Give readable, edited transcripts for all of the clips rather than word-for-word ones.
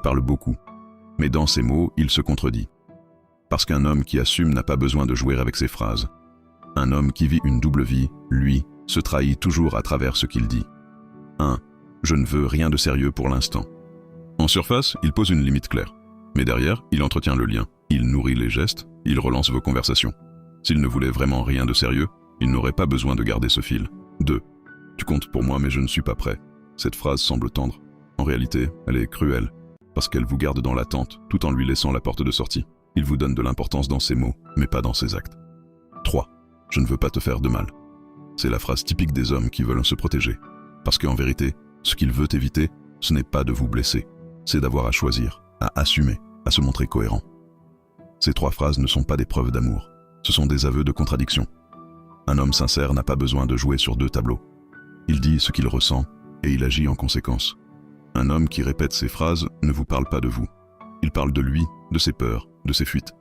Il parle beaucoup, mais dans ses mots, il se contredit. Parce qu'un homme qui assume n'a pas besoin de jouer avec ses phrases. Un homme qui vit une double vie, lui, se trahit toujours à travers ce qu'il dit. 1. Je ne veux rien de sérieux pour l'instant. En surface, il pose une limite claire. Mais derrière, il entretient le lien. Il nourrit les gestes, il relance vos conversations. S'il ne voulait vraiment rien de sérieux, il n'aurait pas besoin de garder ce fil. 2. Tu comptes pour moi mais je ne suis pas prêt. Cette phrase semble tendre. En réalité, elle est cruelle, parce qu'elle vous garde dans l'attente, tout en lui laissant la porte de sortie. Il vous donne de l'importance dans ses mots, mais pas dans ses actes. 3. Je ne veux pas te faire de mal. C'est la phrase typique des hommes qui veulent se protéger. Parce qu'en vérité, ce qu'il veut éviter, ce n'est pas de vous blesser, c'est d'avoir à choisir, à assumer, à se montrer cohérent. Ces 3 phrases ne sont pas des preuves d'amour, ce sont des aveux de contradiction. Un homme sincère n'a pas besoin de jouer sur 2 tableaux. Il dit ce qu'il ressent et il agit en conséquence. Un homme qui répète ces phrases ne vous parle pas de vous. Il parle de lui, de ses peurs, de ses fuites.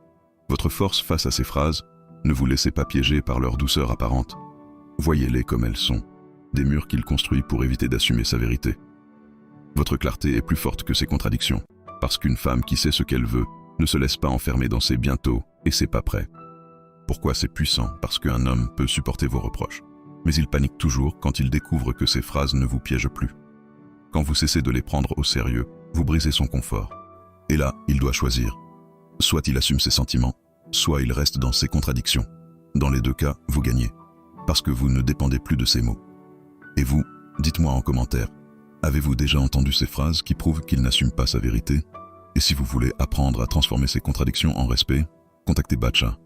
Votre force face à ces phrases, ne vous laissez pas piéger par leur douceur apparente. Voyez-les comme elles sont, des murs qu'il construit pour éviter d'assumer sa vérité. Votre clarté est plus forte que ses contradictions, parce qu'une femme qui sait ce qu'elle veut ne se laisse pas enfermer dans ses bientôt et ses pas prêts. Pourquoi c'est puissant? Parce qu'un homme peut supporter vos reproches, mais il panique toujours quand il découvre que ces phrases ne vous piègent plus. Quand vous cessez de les prendre au sérieux, vous brisez son confort. Et là, il doit choisir. Soit il assume ses sentiments, soit il reste dans ses contradictions. Dans les 2 cas, vous gagnez, parce que vous ne dépendez plus de ces mots. Et vous, dites-moi en commentaire, avez-vous déjà entendu ces phrases qui prouvent qu'il n'assume pas sa vérité? Et si vous voulez apprendre à transformer ces contradictions en respect, contactez Batcha.